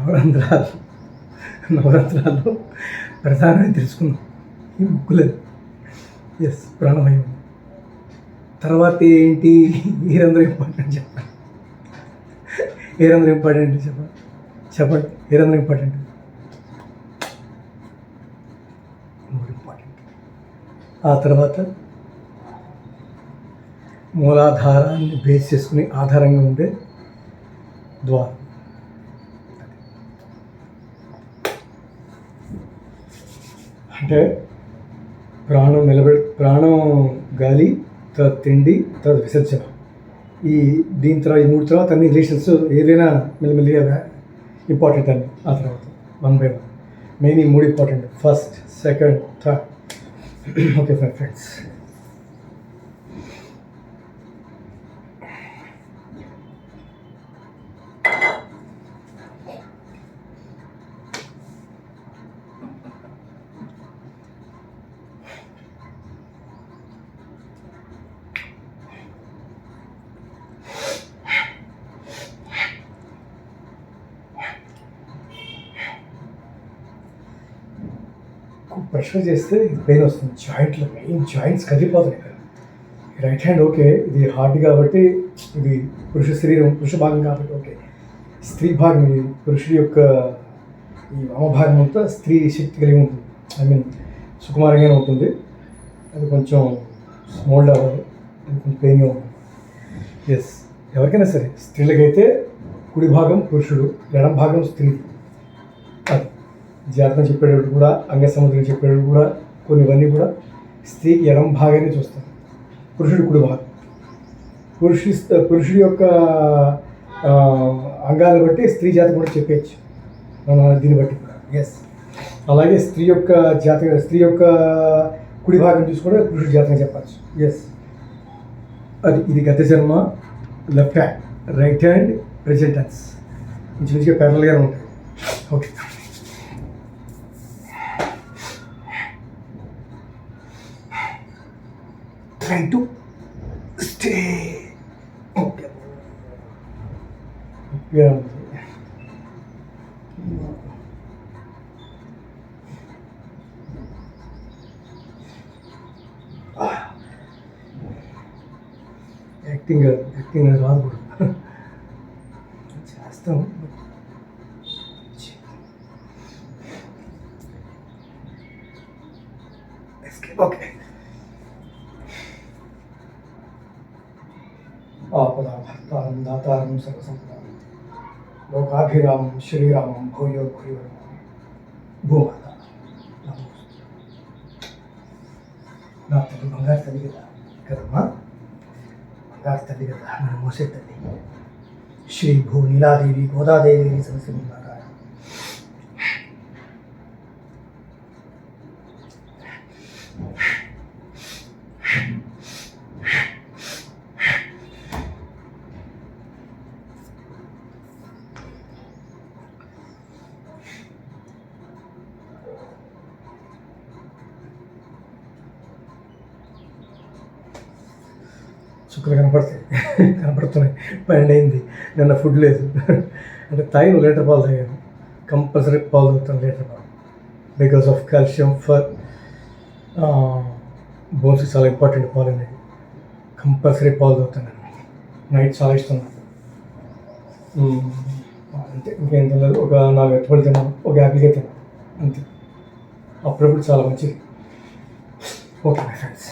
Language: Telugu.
నవరంధ్రాలు నవరంధ్రాలు ప్రధానమని తెలుసుకున్నాం. ఈ ముక్కులేదు. ఎస్, ప్రాణమయం. తర్వాత ఏంటి? ఏ రంధ్రం ఇంపార్టెంట్ చెప్పండి. ఏ రంధ్రం ఇంపార్టెంట్ చెప్పండి. ఏ రంధ్రం ఇంపార్టెంట్? More important. ఆ తర్వాత మూలాధారాన్ని బేస్ చేసుకుని ఆధారంగా ఉండే ద్వారం. అంటే ప్రాణం గాలి, తర్వాత తిండి, తర్వాత విసర్జన. దీని తర్వాత ఈ మూడు తర్వాత అన్ని రిలేషన్స్ ఏదైనా మెల్లిమెల్లిగా ఇంపార్టెంట్ అని. ఆ తర్వాత 1 by 1 మెయిన్ ఈ 3 important. First, second, third. Okay my friends, pressure చేస్తే పెయిన్ వస్తుంది జాయింట్లో. మెయిన్ జాయింట్స్ కదిలిపోతాయి ఇక్కడ. రైట్ హ్యాండ్ ఓకే, ఇది హార్డ్ కాబట్టి, ఇది పురుష శరీరం, పురుష భాగం కాబట్టి ఓకే. స్త్రీ భాగం, ఇది పురుషుడి యొక్క ఈ వామభాగం అంతా స్త్రీ శక్తి కలిగి ఉంటుంది. ఐ మీన్ సుకుమారంగానే ఉంటుంది. అది కొంచెం స్మోల్డ్ అవ్వాలి, అది కొంచెం పెయిన్గా ఉంటుంది. ఎస్, ఎవరికైనా సరే, స్త్రీలకైతే కుడి భాగం పురుషుడు, ఎడం భాగం స్త్రీ. అది జాతకం చెప్పేటప్పుడు కూడా, అంగ సముద్రం చెప్పేటప్పుడు కూడా కొన్నివన్నీ కూడా స్త్రీకి ఎడం భాగాన్ని చూస్తారు, పురుషుడు కుడి భాగం. పురుషుడి యొక్క అంగాలను బట్టి స్త్రీ జాతకం కూడా చెప్పేయచ్చు దీన్ని బట్టి కూడా. ఎస్, అలాగే స్త్రీ యొక్క కుడి భాగం చూసుకుంటే పురుషుడి జాతకం చెప్పచ్చు. ఎస్, అది ఇది గత జన్మ, left hand, right hand, present tense ఇంచుమించుగా ప్యారల్గానే ఉంటాయి. Okay, try to stay. Okay. Yeah. Acting రాదు కూడా చేస్తాం. ఓకే, ఆపదాం దాతారం సర్వసంపదాం లోకాభిరామం శ్రీరామం భూయో భూయో భూమాత. నా తల్లి బంగారు తల్లి కదమ్మా, బంగారు తల్లి కదా, నన్ను మోసే తల్లి. శ్రీ భూ నీలాదేవి గోదాదేవి సమస్య. చుక్కలు కనపడుతున్నాయి. 12 అయింది. నిన్న ఫుడ్ లేదు. అంటే తాగిన లీటర్ పాలు తాగాను. కంపల్సరీ పాలు తాగుతాను, లీటర్ పాలు. బికాస్ ఆఫ్ కాల్షియం ఫర్ బోన్స్కి చాలా ఇంపార్టెంట్ పాలు అనేది. కంపల్సరీ పాలు తాగుతాను నేను. నైట్ చాలా ఇష్టం నాకు. అంతే, ఇంకేం తినలేదు. ఒక 4 అరటిపళ్ళు తిన్నాను, ఒక యాపిల్గా తిన్నాను అంతే. అప్పుడప్పుడు చాలా మంచిది. Okay my friends.